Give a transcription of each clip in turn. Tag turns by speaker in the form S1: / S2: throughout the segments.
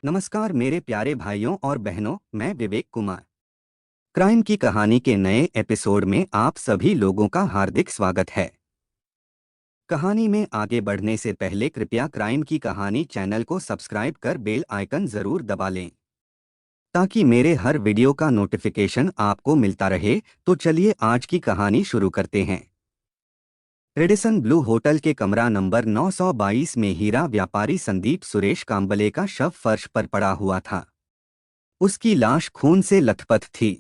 S1: नमस्कार मेरे प्यारे भाइयों और बहनों, मैं विवेक कुमार। क्राइम की कहानी के नए एपिसोड में आप सभी लोगों का हार्दिक स्वागत है। कहानी में आगे बढ़ने से पहले कृपया क्राइम की कहानी चैनल को सब्सक्राइब कर बेल आइकन जरूर दबा लें ताकि मेरे हर वीडियो का नोटिफिकेशन आपको मिलता रहे। तो चलिए आज की कहानी शुरू करते हैं। रेडिसन ब्लू होटल के कमरा नंबर 922 में हीरा व्यापारी संदीप सुरेश कांबले का शव फर्श पर पड़ा हुआ था। उसकी लाश खून से लथपथ थी।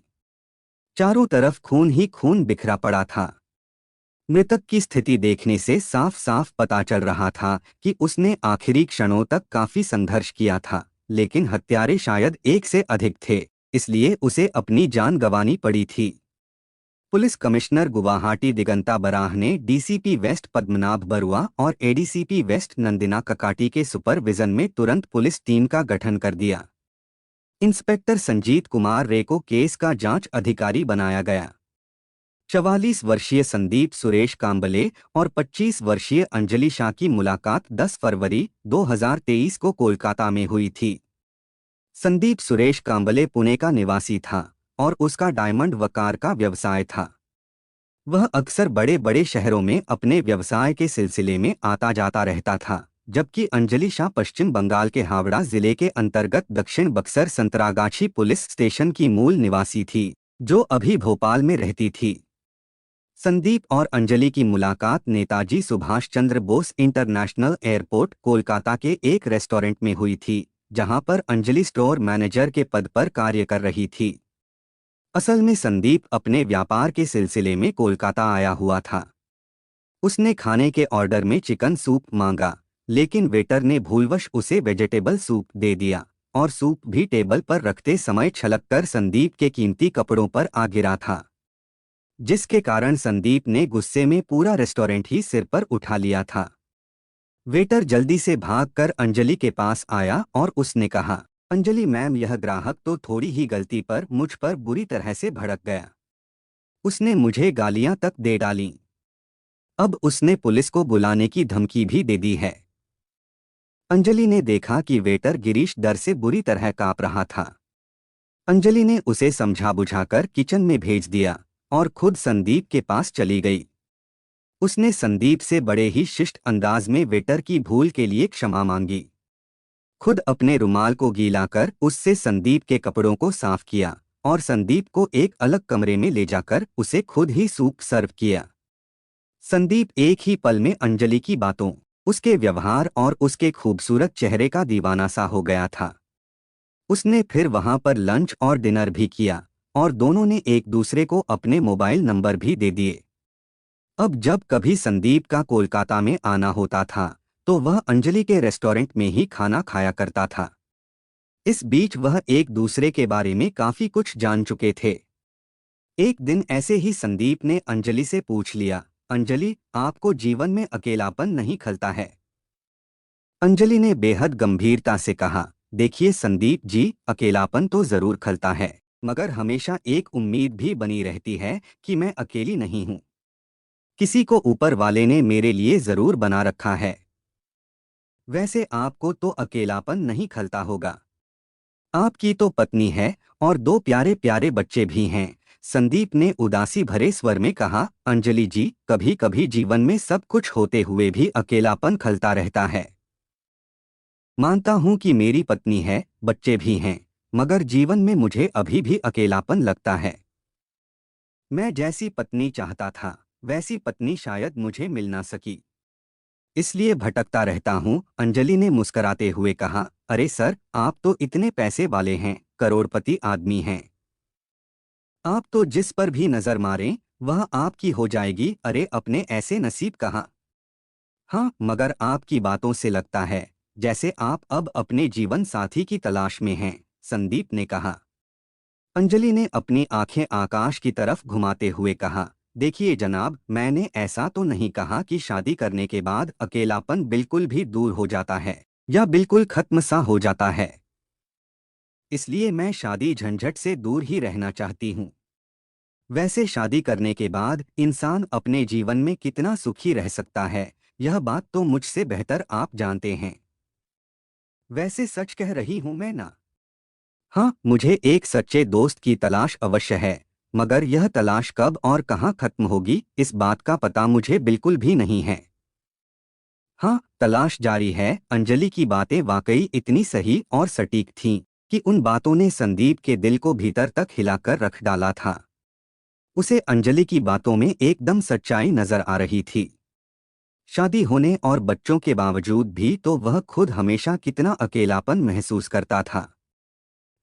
S1: चारों तरफ खून ही खून बिखरा पड़ा था। मृतक की स्थिति देखने से साफ साफ पता चल रहा था कि उसने आखिरी क्षणों तक काफी संघर्ष किया था, लेकिन हत्यारे शायद एक से अधिक थे, इसलिए उसे अपनी जान गंवानी पड़ी थी। पुलिस कमिश्नर गुवाहाटी दिगंता बराह ने डीसीपी वेस्ट पद्मनाभ बरुआ और एडीसीपी वेस्ट नंदिना ककाटी के सुपरविजन में तुरंत पुलिस टीम का गठन कर दिया। इंस्पेक्टर संजीत कुमार रे को केस का जांच अधिकारी बनाया गया। 44 वर्षीय संदीप सुरेश कांबले और 25 वर्षीय अंजलि शाह की मुलाकात 10 फरवरी 2023 को कोलकाता में हुई थी। संदीप सुरेश कांबले पुणे का निवासी था और उसका डायमंड वकार का व्यवसाय था। वह अक्सर बड़े बड़े शहरों में अपने व्यवसाय के सिलसिले में आता जाता रहता था, जबकि अंजलि शाह पश्चिम बंगाल के हावड़ा जिले के अंतर्गत दक्षिण बक्सर संतरागाछी पुलिस स्टेशन की मूल निवासी थी, जो अभी भोपाल में रहती थी। संदीप और अंजलि की मुलाकात नेताजी सुभाष चंद्र बोस इंटरनेशनल एयरपोर्ट कोलकाता के एक रेस्टोरेंट में हुई थी, जहां पर अंजलि स्टोर मैनेजर के पद पर कार्य कर रही थी। असल में संदीप अपने व्यापार के सिलसिले में कोलकाता आया हुआ था। उसने खाने के ऑर्डर में चिकन सूप मांगा, लेकिन वेटर ने भूलवश उसे वेजिटेबल सूप दे दिया और सूप भी टेबल पर रखते समय छलककर संदीप के कीमती कपड़ों पर आ गिरा था, जिसके कारण संदीप ने गुस्से में पूरा रेस्टोरेंट ही सिर पर उठा लिया था। वेटर जल्दी से भागकर अंजलि के पास आया और उसने कहा, अंजलि मैम, यह ग्राहक तो थोड़ी ही गलती पर मुझ पर बुरी तरह से भड़क गया। उसने मुझे गालियां तक दे डालीं। अब उसने पुलिस को बुलाने की धमकी भी दे दी है। अंजलि ने देखा कि वेटर गिरीश डर से बुरी तरह कांप रहा था। अंजलि ने उसे समझा बुझाकर किचन में भेज दिया और खुद संदीप के पास चली गई। उसने संदीप से बड़े ही शिष्ट अंदाज में वेटर की भूल के लिए क्षमा मांगी। खुद अपने रुमाल को गीला कर उससे संदीप के कपड़ों को साफ किया और संदीप को एक अलग कमरे में ले जाकर उसे खुद ही सूप सर्व किया। संदीप एक ही पल में अंजलि की बातों, उसके व्यवहार और उसके खूबसूरत चेहरे का दीवाना सा हो गया था। उसने फिर वहां पर लंच और डिनर भी किया और दोनों ने एक दूसरे को अपने मोबाइल नंबर भी दे दिए। अब जब कभी संदीप का कोलकाता में आना होता था, तो वह अंजलि के रेस्टोरेंट में ही खाना खाया करता था। इस बीच वह एक दूसरे के बारे में काफी कुछ जान चुके थे। एक दिन ऐसे ही संदीप ने अंजलि से पूछ लिया, अंजलि, आपको जीवन में अकेलापन नहीं खलता है? अंजलि ने बेहद गंभीरता से कहा, देखिए संदीप जी, अकेलापन तो जरूर खलता है, मगर हमेशा एक उम्मीद भी बनी रहती है कि मैं अकेली नहीं हूँ। किसी को ऊपर वाले ने मेरे लिए जरूर बना रखा है। वैसे आपको तो अकेलापन नहीं खलता होगा। आपकी तो पत्नी है और दो प्यारे प्यारे बच्चे भी हैं। संदीप ने उदासी भरे स्वर में कहा, अंजलि जी, कभी कभी जीवन में सब कुछ होते हुए भी अकेलापन खलता रहता है। मानता हूं कि मेरी पत्नी है, बच्चे भी हैं, मगर जीवन में मुझे अभी भी अकेलापन लगता है। मैं जैसी पत्नी चाहता था, वैसी पत्नी शायद मुझे मिल ना सकी, इसलिए भटकता रहता हूँ। अंजलि ने मुस्कराते हुए कहा, अरे सर, आप तो इतने पैसे वाले हैं, करोड़पति आदमी हैं। आप तो जिस पर भी नजर मारें, वह आपकी हो जाएगी। अरे अपने ऐसे नसीब कहाँ। हाँ, मगर आपकी बातों से लगता है जैसे आप अब अपने जीवन साथी की तलाश में हैं, संदीप ने कहा। अंजलि ने अपनी आंखें आकाश की तरफ घुमाते हुए कहा, देखिए जनाब, मैंने ऐसा तो नहीं कहा कि शादी करने के बाद अकेलापन बिल्कुल भी दूर हो जाता है या बिल्कुल खत्म सा हो जाता है। इसलिए मैं शादी झंझट से दूर ही रहना चाहती हूँ। वैसे शादी करने के बाद इंसान अपने जीवन में कितना सुखी रह सकता है, यह बात तो मुझसे बेहतर आप जानते हैं। वैसे सच कह रही हूं मैं ना। हाँ, मुझे एक सच्चे दोस्त की तलाश अवश्य है, मगर यह तलाश कब और कहाँ खत्म होगी इस बात का पता मुझे बिल्कुल भी नहीं है। हाँ, तलाश जारी है। अंजलि की बातें वाकई इतनी सही और सटीक थीं कि उन बातों ने संदीप के दिल को भीतर तक हिलाकर रख डाला था। उसे अंजलि की बातों में एकदम सच्चाई नजर आ रही थी। शादी होने और बच्चों के बावजूद भी तो वह खुद हमेशा कितना अकेलापन महसूस करता था।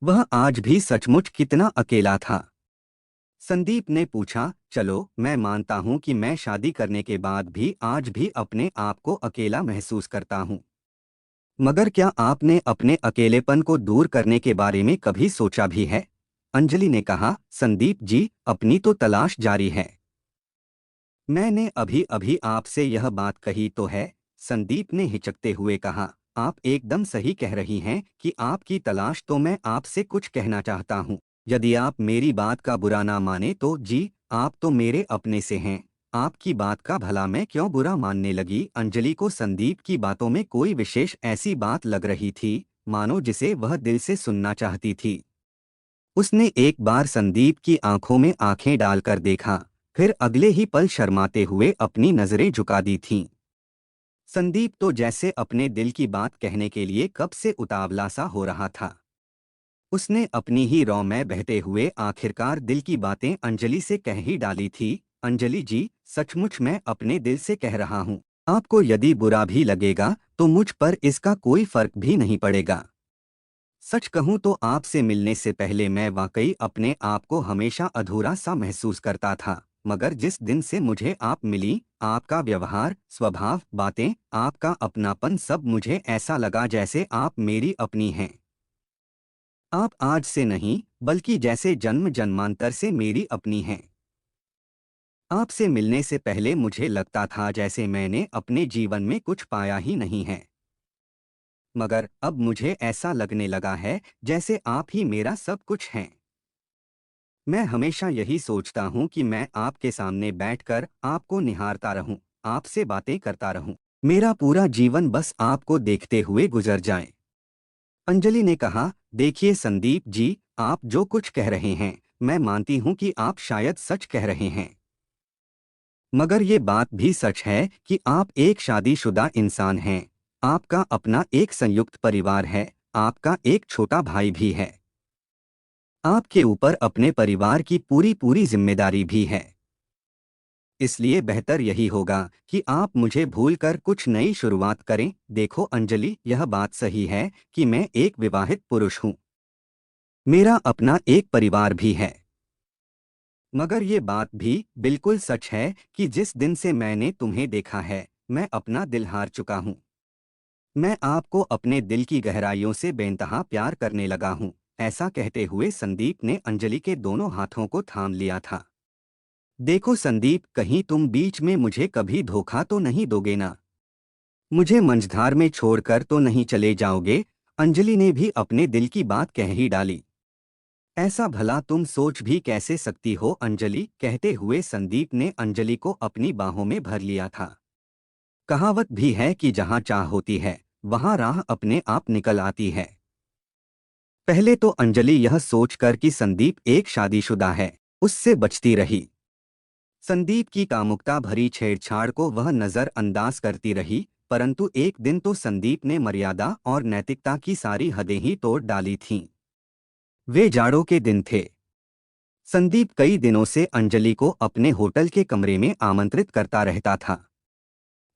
S1: वह आज भी सचमुच कितना अकेला था। संदीप ने पूछा, चलो मैं मानता हूं कि मैं शादी करने के बाद भी आज भी अपने आप को अकेला महसूस करता हूं। मगर क्या आपने अपने अकेलेपन को दूर करने के बारे में कभी सोचा भी है? अंजलि ने कहा, संदीप जी, अपनी तो तलाश जारी है। मैंने अभी अभी आपसे यह बात कही तो है। संदीप ने हिचकते हुए कहा, आप एकदम सही कह रही हैं कि आपकी तलाश तो मैं आपसे कुछ कहना चाहता हूँ। यदि आप मेरी बात का बुरा ना माने तो जी, आप तो मेरे अपने से हैं। आपकी बात का भला मैं क्यों बुरा मानने लगी? अंजलि को संदीप की बातों में कोई विशेष ऐसी बात लग रही थी, मानो जिसे वह दिल से सुनना चाहती थी। उसने एक बार संदीप की आंखों में आंखें डालकर देखा, फिर अगले ही पल शर्माते हुए अपनी नजरें झुका दी थीं। संदीप तो जैसे अपने दिल की बात कहने के लिए कब से उतावला सा हो रहा था। उसने अपनी ही रौ में बहते हुए आखिरकार दिल की बातें अंजलि से कह ही डाली थी। अंजलि जी, सचमुच मैं अपने दिल से कह रहा हूँ। आपको यदि बुरा भी लगेगा तो मुझ पर इसका कोई फर्क भी नहीं पड़ेगा। सच कहूं तो आपसे मिलने से पहले मैं वाकई अपने आप को हमेशा अधूरा सा महसूस करता था, मगर जिस दिन से मुझे आप मिली, आपका व्यवहार, स्वभाव, बातें, आपका अपनापन, सब मुझे ऐसा लगा जैसे आप मेरी अपनी हैं। आप आज से नहीं, बल्कि जैसे जन्म जन्मांतर से मेरी अपनी हैं। आपसे मिलने से पहले मुझे लगता था जैसे मैंने अपने जीवन में कुछ पाया ही नहीं है, मगर अब मुझे ऐसा लगने लगा है जैसे आप ही मेरा सब कुछ हैं। मैं हमेशा यही सोचता हूँ कि मैं आपके सामने बैठकर आपको निहारता रहूं, आपसे बातें करता रहूं। मेरा पूरा जीवन बस आपको देखते हुए गुजर जाए। अंजलि ने कहा, देखिए संदीप जी, आप जो कुछ कह रहे हैं, मैं मानती हूँ कि आप शायद सच कह रहे हैं। मगर ये बात भी सच है कि आप एक शादीशुदा इंसान हैं। आपका अपना एक संयुक्त परिवार है, आपका एक छोटा भाई भी है। आपके ऊपर अपने परिवार की पूरी पूरी जिम्मेदारी भी है। इसलिए बेहतर यही होगा कि आप मुझे भूलकर कुछ नई शुरुआत करें। देखो अंजलि, यह बात सही है कि मैं एक विवाहित पुरुष हूँ। मेरा अपना एक परिवार भी है। मगर ये बात भी बिल्कुल सच है कि जिस दिन से मैंने तुम्हें देखा है, मैं अपना दिल हार चुका हूँ। मैं आपको अपने दिल की गहराइयों से बेइंतहा प्यार करने लगा हूँ। ऐसा कहते हुए संदीप ने अंजलि के दोनों हाथों को थाम लिया था। देखो संदीप, कहीं तुम बीच में मुझे कभी धोखा तो नहीं दोगे ना? मुझे मंझधार में छोड़कर तो नहीं चले जाओगे? अंजलि ने भी अपने दिल की बात कह ही डाली। ऐसा भला तुम सोच भी कैसे सकती हो अंजलि? कहते हुए संदीप ने अंजलि को अपनी बाहों में भर लिया था। कहावत भी है कि जहाँ चाह होती है, वहाँ राह अपने आप निकल आती है। पहले तो अंजलि यह सोचकर कि संदीप एक शादीशुदा है, उससे बचती रही। संदीप की कामुकता भरी छेड़छाड़ को वह नजरअंदाज करती रही, परंतु एक दिन तो संदीप ने मर्यादा और नैतिकता की सारी हदें ही तोड़ डाली थीं। वे जाड़ों के दिन थे। संदीप कई दिनों से अंजलि को अपने होटल के कमरे में आमंत्रित करता रहता था।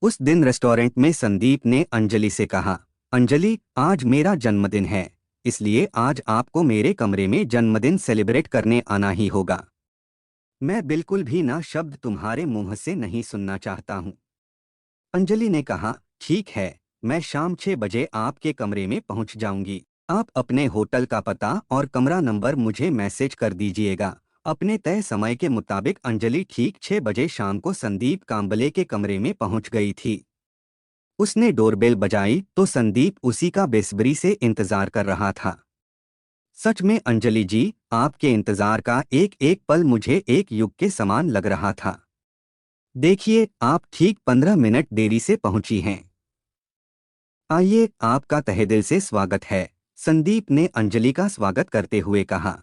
S1: उस दिन रेस्टोरेंट में संदीप ने अंजलि से कहा, अंजलि, आज मेरा जन्मदिन है, इसलिए आज आपको मेरे कमरे में जन्मदिन सेलिब्रेट करने आना ही होगा। मैं बिल्कुल भी ना शब्द तुम्हारे मुंह से नहीं सुनना चाहता हूँ। अंजलि ने कहा, ठीक है, मैं शाम 6 बजे आपके कमरे में पहुंच जाऊंगी। आप अपने होटल का पता और कमरा नंबर मुझे मैसेज कर दीजिएगा। अपने तय समय के मुताबिक अंजलि ठीक 6 बजे शाम को संदीप कांबले के कमरे में पहुंच गई थी। उसने डोरबेल बजाई तो संदीप उसी का बेसब्री से इंतजार कर रहा था। सच में अंजलि जी, आपके इंतजार का एक एक पल मुझे एक युग के समान लग रहा था। देखिए, आप ठीक 15 मिनट देरी से पहुंची हैं। आइए, आपका तहे दिल से स्वागत है। संदीप ने अंजलि का स्वागत करते हुए कहा।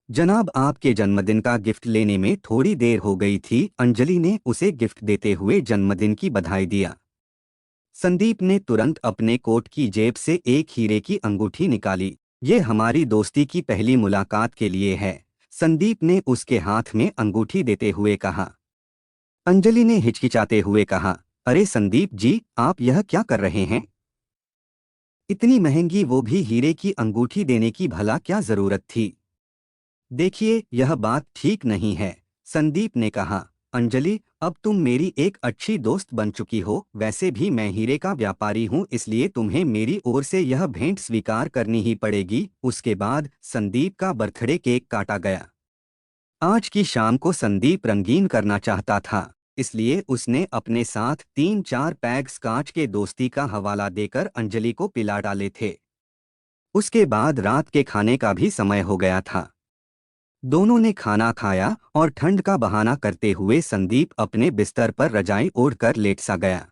S1: जनाब, आपके जन्मदिन का गिफ्ट लेने में थोड़ी देर हो गई थी। अंजलि ने उसे गिफ्ट देते हुए जन्मदिन की बधाई दिया। संदीप ने तुरंत अपने कोट की जेब से एक हीरे की अंगूठी निकाली। ये हमारी दोस्ती की पहली मुलाकात के लिए है, संदीप ने उसके हाथ में अंगूठी देते हुए कहा। अंजलि ने हिचकिचाते हुए कहा, अरे संदीप जी, आप यह क्या कर रहे हैं? इतनी महंगी, वो भी हीरे की अंगूठी देने की भला क्या जरूरत थी? देखिए, यह बात ठीक नहीं है, संदीप ने कहा। अंजलि, अब तुम मेरी एक अच्छी दोस्त बन चुकी हो। वैसे भी मैं हीरे का व्यापारी हूँ, इसलिए तुम्हें मेरी ओर से यह भेंट स्वीकार करनी ही पड़ेगी। उसके बाद संदीप का बर्थडे केक काटा गया। आज की शाम को संदीप रंगीन करना चाहता था, इसलिए उसने अपने साथ 3-4 पैग स्कॉच के दोस्ती का हवाला देकर अंजलि को पिला डाले थे। उसके बाद रात के खाने का भी समय हो गया था। दोनों ने खाना खाया और ठंड का बहाना करते हुए संदीप अपने बिस्तर पर रजाई ओढ़कर लेट सा गया।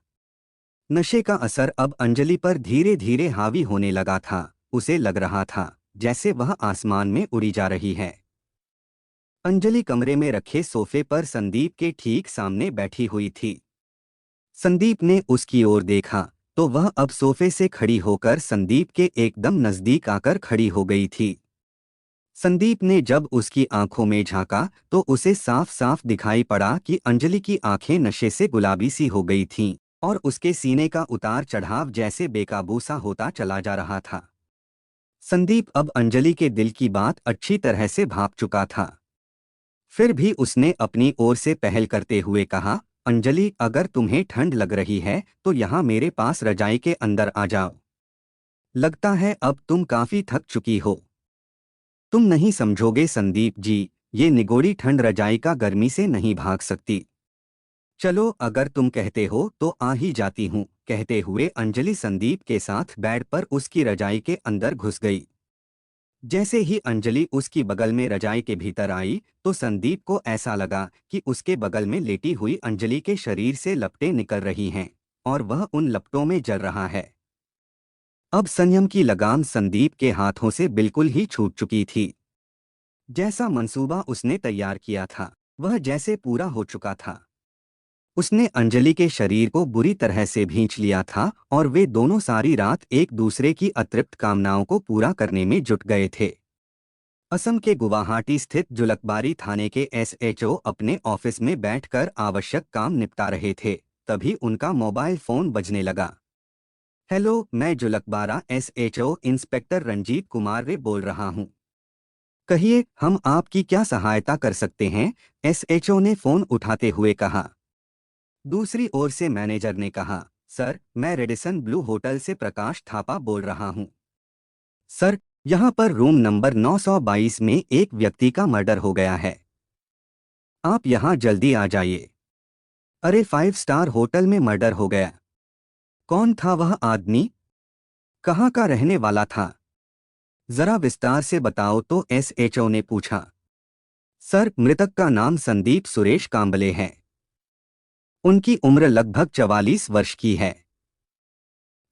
S1: नशे का असर अब अंजलि पर धीरे धीरे हावी होने लगा था। उसे लग रहा था जैसे वह आसमान में उड़ी जा रही है। अंजलि कमरे में रखे सोफे पर संदीप के ठीक सामने बैठी हुई थी। संदीप ने उसकी ओर देखा तो वह अब सोफे से खड़ी होकर संदीप के एकदम नजदीक आकर खड़ी हो गई थी। संदीप ने जब उसकी आंखों में झांका तो उसे साफ साफ दिखाई पड़ा कि अंजलि की आंखें नशे से गुलाबी सी हो गई थीं और उसके सीने का उतार चढ़ाव जैसे बेकाबू सा होता चला जा रहा था। संदीप अब अंजलि के दिल की बात अच्छी तरह से भांप चुका था। फिर भी उसने अपनी ओर से पहल करते हुए कहा, अंजलि, अगर तुम्हें ठंड लग रही है तो यहाँ मेरे पास रजाई के अंदर आ जाओ। लगता है अब तुम काफी थक चुकी हो। तुम नहीं समझोगे संदीप जी, ये निगोड़ी ठंड रजाई का गर्मी से नहीं भाग सकती। चलो, अगर तुम कहते हो तो आ ही जाती हूँ। कहते हुए अंजलि संदीप के साथ बेड पर उसकी रजाई के अंदर घुस गई। जैसे ही अंजलि उसकी बगल में रजाई के भीतर आई तो संदीप को ऐसा लगा कि उसके बगल में लेटी हुई अंजलि के शरीर से लपटें निकल रही हैं और वह उन लपटों में जल रहा है। अब संयम की लगाम संदीप के हाथों से बिल्कुल ही छूट चुकी थी। जैसा मंसूबा उसने तैयार किया था वह जैसे पूरा हो चुका था। उसने अंजलि के शरीर को बुरी तरह से भींच लिया था और वे दोनों सारी रात एक दूसरे की अतृप्त कामनाओं को पूरा करने में जुट गए थे। असम के गुवाहाटी स्थित जुलकबारी थाने के एसएचओ अपने ऑफिस में बैठकर आवश्यक काम निपटा रहे थे। तभी उनका मोबाइल फोन बजने लगा। हेलो, मैं जुलकबारा एसएचओ इंस्पेक्टर रंजीत कुमार रे बोल रहा हूँ। कहिए, हम आपकी क्या सहायता कर सकते हैं? एसएचओ ने फोन उठाते हुए कहा। दूसरी ओर से मैनेजर ने कहा, सर, मैं रेडिसन ब्लू होटल से प्रकाश थापा बोल रहा हूँ। सर, यहाँ पर रूम नंबर 922 में एक व्यक्ति का मर्डर हो गया है। आप यहाँ जल्दी आ जाइए। अरे, 5 स्टार होटल में मर्डर हो गया। कौन था वह आदमी? कहाँ का रहने वाला था? जरा विस्तार से बताओ तो, एसएचओ ने पूछा। सर, मृतक का नाम संदीप सुरेश कांबले है। उनकी उम्र लगभग 44 वर्ष की है।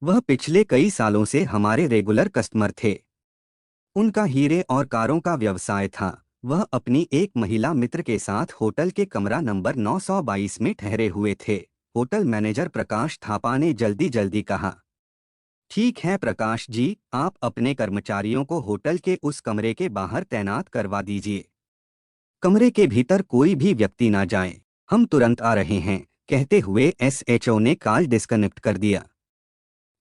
S1: वह पिछले कई सालों से हमारे रेगुलर कस्टमर थे। उनका हीरे और कारों का व्यवसाय था। वह अपनी एक महिला मित्र के साथ होटल के कमरा नंबर 922 में ठहरे हुए थे। होटल मैनेजर प्रकाश थापा ने जल्दी जल्दी कहा। ठीक है प्रकाश जी, आप अपने कर्मचारियों को होटल के उस कमरे के बाहर तैनात करवा दीजिए। कमरे के भीतर कोई भी व्यक्ति ना जाए। हम तुरंत आ रहे हैं। कहते हुए एसएचओ ने कॉल डिस्कनेक्ट कर दिया।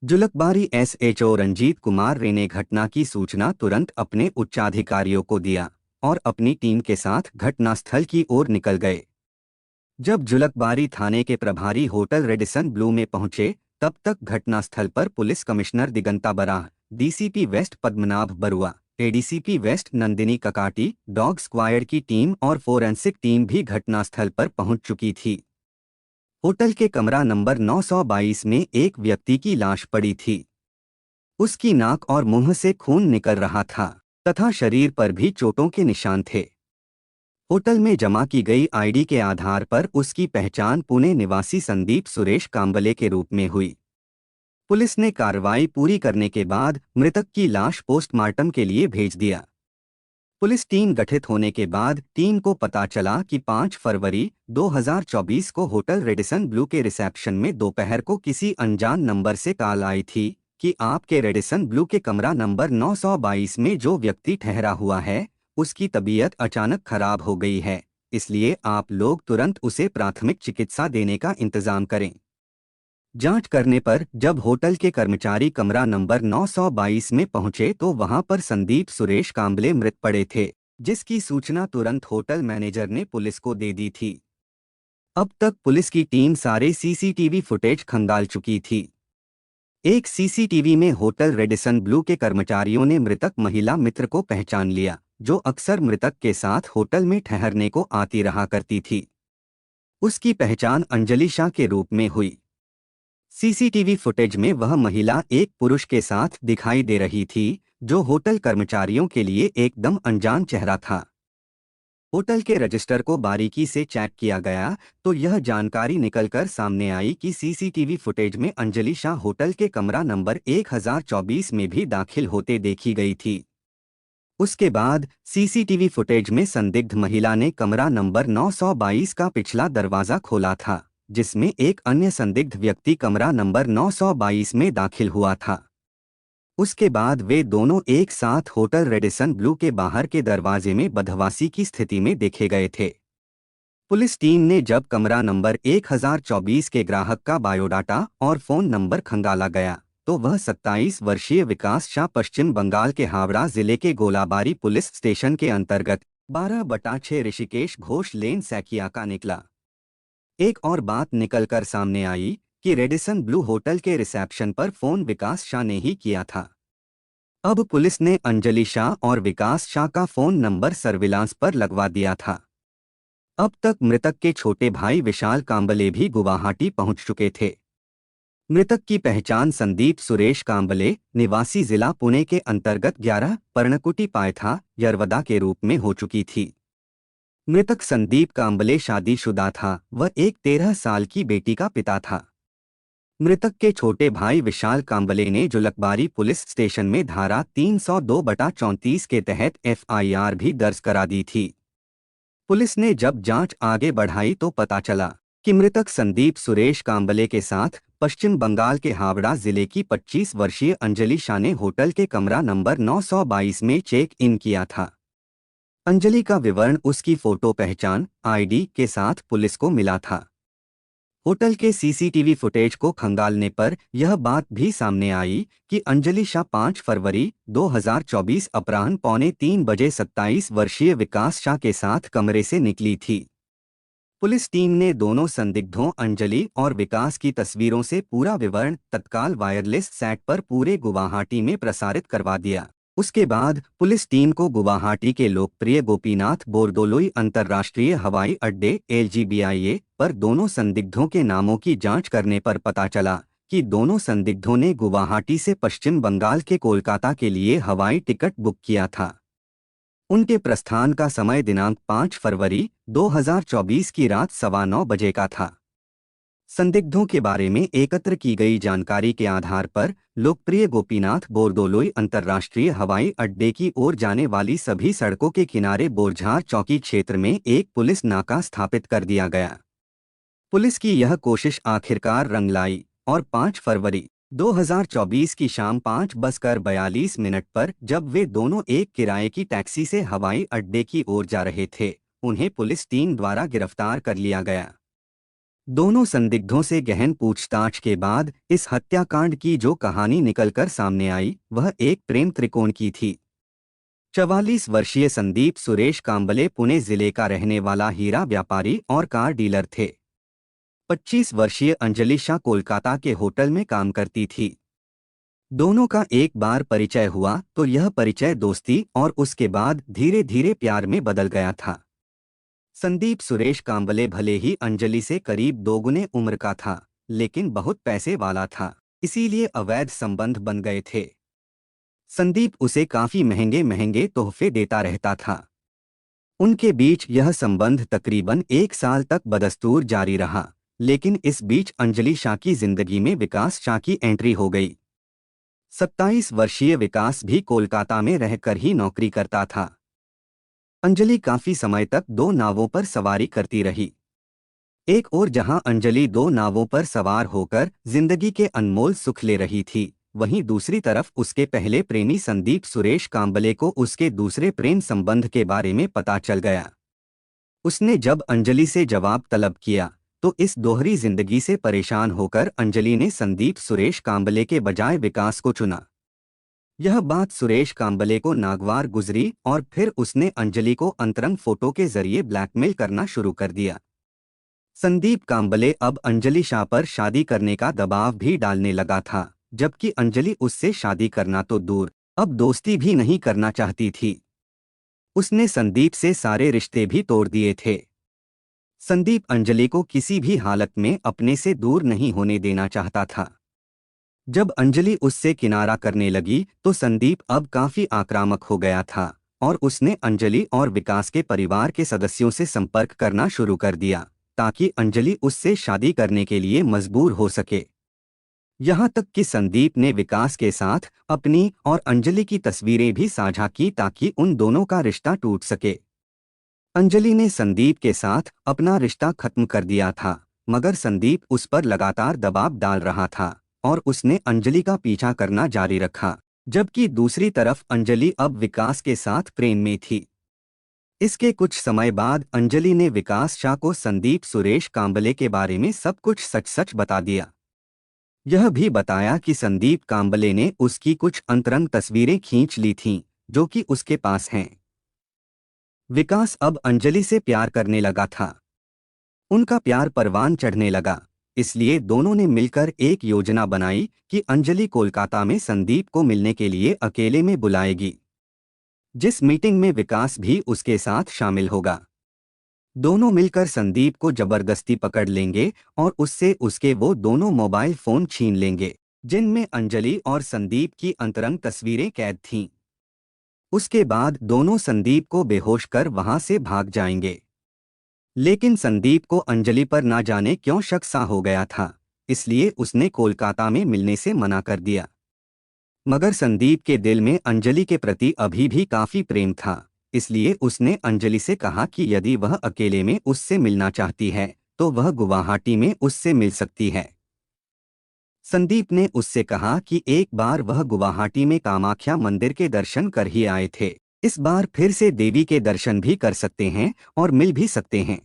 S1: जुलकबारी एसएचओ रंजीत कुमार रे ने घटना की सूचना तुरंत अपने उच्चाधिकारियों को दिया और अपनी टीम के साथ घटनास्थल की ओर निकल गए। जब जुलकबारी थाने के प्रभारी होटल रेडिसन ब्लू में पहुंचे तब तक घटनास्थल पर police commissioner Diganta Barah, DCP west Padmanabh Barua, ADCP west Nandini Kakati, dog squad की टीम और फोरेंसिक टीम भी घटनास्थल पर पहुंच चुकी थी। होटल के कमरा नंबर 922 में एक व्यक्ति की लाश पड़ी थी। उसकी नाक और मुंह से खून निकल रहा था तथा शरीर पर भी चोटों के निशान थे। होटल में जमा की गई आईडी के आधार पर उसकी पहचान पुणे निवासी संदीप सुरेश कांबले के रूप में हुई। पुलिस ने कार्रवाई पूरी करने के बाद मृतक की लाश पोस्टमार्टम के लिए भेज दिया। पुलिस टीम गठित होने के बाद टीम को पता चला कि 5 फरवरी 2024 को होटल रेडिसन ब्लू के रिसेप्शन में दोपहर को किसी अनजान नंबर से कॉल आई थी कि आपके रेडिसन ब्लू के कमरा नंबर 922 में जो व्यक्ति ठहरा हुआ है उसकी तबीयत अचानक खराब हो गई है, इसलिए आप लोग तुरंत उसे प्राथमिक चिकित्सा देने का इंतजाम करें। जांच करने पर जब होटल के कर्मचारी कमरा नंबर 922 में पहुंचे तो वहां पर संदीप सुरेश कांबले मृत पड़े थे, जिसकी सूचना तुरंत होटल मैनेजर ने पुलिस को दे दी थी। अब तक पुलिस की टीम सारे सीसीटीवी फुटेज खंगाल चुकी थी। एक सीसीटीवी में होटल रेडिसन ब्लू के कर्मचारियों ने मृतक महिला मित्र को पहचान लिया, जो अक्सर मृतक के साथ होटल में ठहरने को आती रहा करती थी। उसकी पहचान अंजलि शाह के रूप में हुई। सीसीटीवी फुटेज में वह महिला एक पुरुष के साथ दिखाई दे रही थी, जो होटल कर्मचारियों के लिए एकदम अनजान चेहरा था। होटल के रजिस्टर को बारीकी से चेक किया गया तो यह जानकारी निकलकर सामने आई कि सीसीटीवी फुटेज में अंजलि शाह होटल के कमरा नंबर 1024 में भी दाखिल होते देखी गई थी। उसके बाद सीसीटीवी फुटेज में संदिग्ध महिला ने कमरा नंबर 922 का पिछला दरवाजा खोला था, जिसमें एक अन्य संदिग्ध व्यक्ति कमरा नंबर 922 में दाखिल हुआ था। उसके बाद वे दोनों एक साथ होटल रेडिसन ब्लू के बाहर के दरवाजे में बदहवासी की स्थिति में देखे गए थे। पुलिस टीम ने जब कमरा नंबर 1024 के ग्राहक का बायोडाटा और फोन नंबर खंगाला गया तो वह 27 वर्षीय विकास शाह पश्चिम बंगाल के हावड़ा जिले के गोलाबारी पुलिस स्टेशन के अंतर्गत 12/6 ऋषिकेश घोष लेन सैकिया का निकला। एक और बात निकलकर सामने आई कि रेडिसन ब्लू होटल के रिसेप्शन पर फोन विकास शाह ने ही किया था। अब पुलिस ने अंजलि शाह और विकास शाह का फोन नंबर सर्विलांस पर लगवा दिया था। अब तक मृतक के छोटे भाई विशाल कांबले भी गुवाहाटी पहुंच चुके थे। मृतक की पहचान संदीप सुरेश कांबले, निवासी जिला पुणे के अंतर्गत 11 पर्णकुटी पायथा, यरवदा के रूप में हो चुकी थी। मृतक संदीप कांबले शादीशुदा था, वह एक 13 साल की बेटी का पिता था। मृतक के छोटे भाई विशाल कांबले ने जुलकबारी पुलिस स्टेशन में धारा 302/34 के तहत एफआईआर भी दर्ज करा दी थी। पुलिस ने जब जांच आगे बढ़ाई तो पता चला कि मृतक संदीप सुरेश कांबले के साथ पश्चिम बंगाल के हावड़ा जिले की 25 वर्षीय अंजलि शाह ने होटल के कमरा नंबर 922 में चेक इन किया था। अंजलि का विवरण उसकी फोटो पहचान आईडी के साथ पुलिस को मिला था। होटल के सीसीटीवी फुटेज को खंगालने पर यह बात भी सामने आई कि अंजलि शाह 5 फरवरी 2024 अपराह्न 2:45 बजे 27 वर्षीय विकास शाह के साथ कमरे से निकली थी। पुलिस टीम ने दोनों संदिग्धों अंजलि और विकास की तस्वीरों से पूरा विवरण तत्काल वायरलेस सेट पर पूरे गुवाहाटी में प्रसारित करवा दिया। उसके बाद पुलिस टीम को गुवाहाटी के लोकप्रिय गोपीनाथ बोरदोलोई अंतर्राष्ट्रीय हवाई अड्डे LGBIA पर दोनों संदिग्धों के नामों की जांच करने पर पता चला कि दोनों संदिग्धों ने गुवाहाटी से पश्चिम बंगाल के कोलकाता के लिए हवाई टिकट बुक किया था। उनके प्रस्थान का समय दिनांक 5 फरवरी 2024 की रात 9:15 बजे का था। संदिग्धों के बारे में एकत्र की गई जानकारी के आधार पर लोकप्रिय गोपीनाथ बोरदोलोई अंतर्राष्ट्रीय हवाई अड्डे की ओर जाने वाली सभी सड़कों के किनारे बोरझार चौकी क्षेत्र में एक पुलिस नाका स्थापित कर दिया गया। पुलिस की यह कोशिश आखिरकार रंग लाई और 5 फरवरी 2024 की शाम 5:42 पर जब वे दोनों एक किराए की टैक्सी से हवाई अड्डे की ओर जा रहे थे, उन्हें पुलिस टीम द्वारा गिरफ्तार कर लिया गया। दोनों संदिग्धों से गहन पूछताछ के बाद इस हत्याकांड की जो कहानी निकलकर सामने आई वह एक प्रेम त्रिकोण की थी। 44 वर्षीय संदीप सुरेश कांबले पुणे जिले का रहने वाला हीरा व्यापारी और कार डीलर थे। 25 वर्षीय अंजलि शाह कोलकाता के होटल में काम करती थी। दोनों का एक बार परिचय हुआ तो यह परिचय दोस्ती और उसके बाद धीरे धीरे प्यार में बदल गया था। संदीप सुरेश कांबले भले ही अंजलि से करीब 2 गुने उम्र का था, लेकिन बहुत पैसे वाला था, इसीलिए अवैध संबंध बन गए थे। संदीप उसे काफी महंगे महंगे तोहफे देता रहता था। उनके बीच यह संबंध तकरीबन 1 साल तक बदस्तूर जारी रहा, लेकिन इस बीच अंजलि शाह की जिंदगी में विकास शाह की एंट्री हो गई। 27 वर्षीय विकास भी कोलकाता में रहकर ही नौकरी करता था। अंजलि काफी समय तक दो नावों पर सवारी करती रही। एक ओर जहां अंजलि दो नावों पर सवार होकर जिंदगी के अनमोल सुख ले रही थी, वहीं दूसरी तरफ उसके पहले प्रेमी संदीप सुरेश कांबले को उसके दूसरे प्रेम संबंध के बारे में पता चल गया। उसने जब अंजलि से जवाब तलब किया तो इस दोहरी जिंदगी से परेशान होकर अंजलि ने संदीप सुरेश कांबले के बजाय विकास को चुना। यह बात सुरेश कांबले को नागवार गुजरी और फिर उसने अंजलि को अंतरंग फोटो के जरिए ब्लैकमेल करना शुरू कर दिया। संदीप कांबले अब अंजलि शाह पर शादी करने का दबाव भी डालने लगा था, जबकि अंजलि उससे शादी करना तो दूर, अब दोस्ती भी नहीं करना चाहती थी। उसने संदीप से सारे रिश्ते भी तोड़ दिए थे। संदीप अंजलि को किसी भी हालत में अपने से दूर नहीं होने देना चाहता था। जब अंजलि उससे किनारा करने लगी तो संदीप अब काफी आक्रामक हो गया था और उसने अंजलि और विकास के परिवार के सदस्यों से संपर्क करना शुरू कर दिया ताकि अंजलि उससे शादी करने के लिए मजबूर हो सके। यहाँ तक कि संदीप ने विकास के साथ अपनी और अंजलि की तस्वीरें भी साझा की ताकि उन दोनों का रिश्ता टूट सके। अंजलि ने संदीप के साथ अपना रिश्ता खत्म कर दिया था, मगर संदीप उस पर लगातार दबाव डाल रहा था और उसने अंजलि का पीछा करना जारी रखा, जबकि दूसरी तरफ अंजलि अब विकास के साथ प्रेम में थी। इसके कुछ समय बाद अंजलि ने विकास शाह को संदीप सुरेश कांबले के बारे में सब कुछ सच सच बता दिया। यह भी बताया कि संदीप कांबले ने उसकी कुछ अंतरंग तस्वीरें खींच ली थीं, जो कि उसके पास हैं। विकास अब अंजलि से प्यार करने लगा था। उनका प्यार परवान चढ़ने लगा, इसलिए दोनों ने मिलकर एक योजना बनाई कि अंजलि कोलकाता में संदीप को मिलने के लिए अकेले में बुलाएगी, जिस मीटिंग में विकास भी उसके साथ शामिल होगा। दोनों मिलकर संदीप को जबरदस्ती पकड़ लेंगे और उससे उसके वो दोनों मोबाइल फोन छीन लेंगे, जिनमें अंजलि और संदीप की अंतरंग तस्वीरें कैद थीं। उसके बाद दोनों संदीप को बेहोश कर वहां से भाग जाएंगे। लेकिन संदीप को अंजलि पर ना जाने क्यों शक सा हो गया था, इसलिए उसने कोलकाता में मिलने से मना कर दिया। मगर संदीप के दिल में अंजलि के प्रति अभी भी काफी प्रेम था, इसलिए उसने अंजलि से कहा कि यदि वह अकेले में उससे मिलना चाहती है तो वह गुवाहाटी में उससे मिल सकती है। संदीप ने उससे कहा कि एक बार वह गुवाहाटी में कामाख्या मंदिर के दर्शन कर ही आए थे, इस बार फिर से देवी के दर्शन भी कर सकते हैं और मिल भी सकते हैं।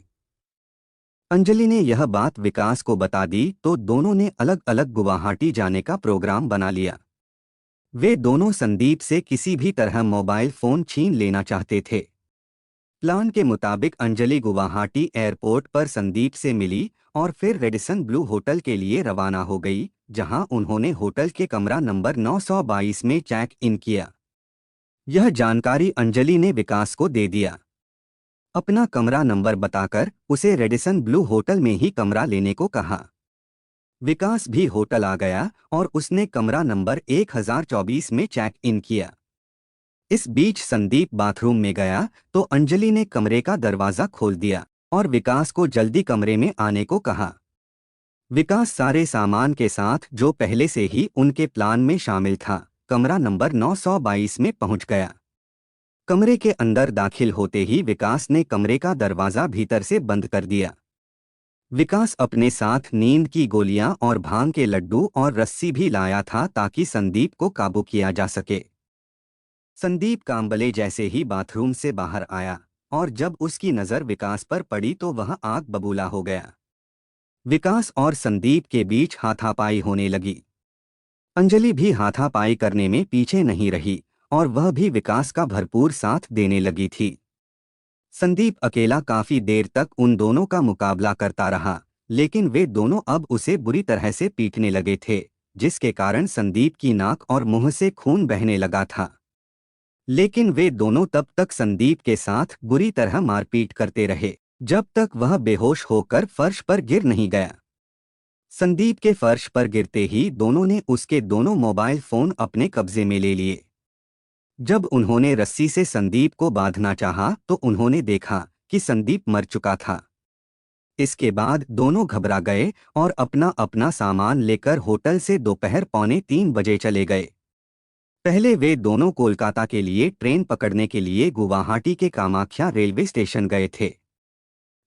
S1: अंजलि ने यह बात विकास को बता दी तो दोनों ने अलग अलग गुवाहाटी जाने का प्रोग्राम बना लिया। वे दोनों संदीप से किसी भी तरह मोबाइल फोन छीन लेना चाहते थे। प्लान के मुताबिक अंजलि गुवाहाटी एयरपोर्ट पर संदीप से मिली और फिर रेडिसन ब्लू होटल के लिए रवाना हो गई, जहां उन्होंने होटल के कमरा नंबर 922 में चेक इन किया। यह जानकारी अंजलि ने विकास को दे दिया। अपना कमरा नंबर बताकर उसे रेडिसन ब्लू होटल में ही कमरा लेने को कहा। विकास भी होटल आ गया और उसने कमरा नंबर 1024 में चेक इन किया। इस बीच संदीप बाथरूम में गया तो अंजलि ने कमरे का दरवाजा खोल दिया और विकास को जल्दी कमरे में आने को कहा। विकास सारे सामान के साथ, जो पहले से ही उनके प्लान में शामिल था, कमरा नंबर 922 में पहुंच गया। कमरे के अंदर दाखिल होते ही विकास ने कमरे का दरवाजा भीतर से बंद कर दिया। विकास अपने साथ नींद की गोलियां और भांग के लड्डू और रस्सी भी लाया था ताकि संदीप को काबू किया जा सके। संदीप कांबले जैसे ही बाथरूम से बाहर आया और जब उसकी नज़र विकास पर पड़ी तो वह आग बबूला हो गया। विकास और संदीप के बीच हाथापाई होने लगी। अंजलि भी हाथापाई करने में पीछे नहीं रही और वह भी विकास का भरपूर साथ देने लगी थी। संदीप अकेला काफी देर तक उन दोनों का मुकाबला करता रहा, लेकिन वे दोनों अब उसे बुरी तरह से पीटने लगे थे, जिसके कारण संदीप की नाक और मुंह से खून बहने लगा था। लेकिन वे दोनों तब तक संदीप के साथ बुरी तरह मारपीट करते रहे जब तक वह बेहोश होकर फर्श पर गिर नहीं गया। संदीप के फर्श पर गिरते ही दोनों ने उसके दोनों मोबाइल फोन अपने कब्जे में ले लिए। जब उन्होंने रस्सी से संदीप को बांधना चाहा तो उन्होंने देखा कि संदीप मर चुका था। इसके बाद दोनों घबरा गए और अपना अपना सामान लेकर होटल से दोपहर 2:45 चले गए। पहले वे दोनों कोलकाता के लिए ट्रेन पकड़ने के लिए गुवाहाटी के कामाख्या रेलवे स्टेशन गए थे।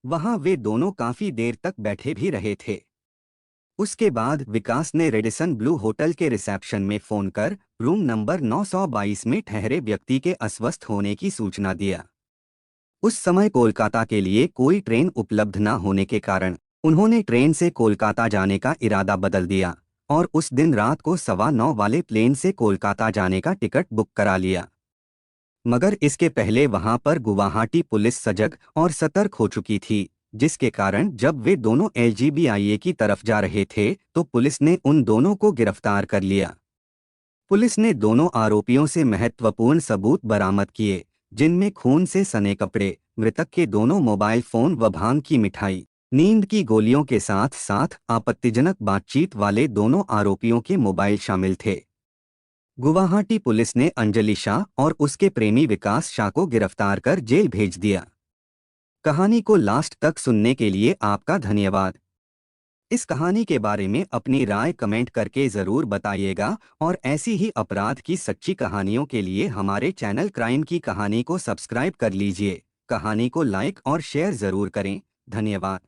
S1: वहां वे दोनों काफी देर तक बैठे भी रहे थे। उसके बाद विकास ने रेडिसन ब्लू होटल के रिसेप्शन में फोन कर रूम नंबर 922 में ठहरे व्यक्ति के अस्वस्थ होने की सूचना दिया। उस समय कोलकाता के लिए कोई ट्रेन उपलब्ध न होने के कारण उन्होंने ट्रेन से कोलकाता जाने का इरादा बदल दिया और उस दिन रात को 9:15 वाले प्लेन से कोलकाता जाने का टिकट बुक करा लिया। मगर इसके पहले वहां पर गुवाहाटी पुलिस सजग और सतर्क हो चुकी थी, जिसके कारण जब वे दोनों एलजीबीआईए की तरफ जा रहे थे तो पुलिस ने उन दोनों को गिरफ्तार कर लिया। पुलिस ने दोनों आरोपियों से महत्वपूर्ण सबूत बरामद किए, जिनमें खून से सने कपड़े, मृतक के दोनों मोबाइल फोन व भांग की मिठाई, नींद की गोलियों के साथ साथ आपत्तिजनक बातचीत वाले दोनों आरोपियों के मोबाइल शामिल थे। गुवाहाटी पुलिस ने अंजलि शाह और उसके प्रेमी विकास शाह को गिरफ्तार कर जेल भेज दिया। कहानी को लास्ट तक सुनने के लिए आपका धन्यवाद। इस कहानी के बारे में अपनी राय कमेंट करके ज़रूर बताइएगा और ऐसी ही अपराध की सच्ची कहानियों के लिए हमारे चैनल क्राइम की कहानी को सब्सक्राइब कर लीजिए। कहानी को लाइक और शेयर ज़रूर करें। धन्यवाद।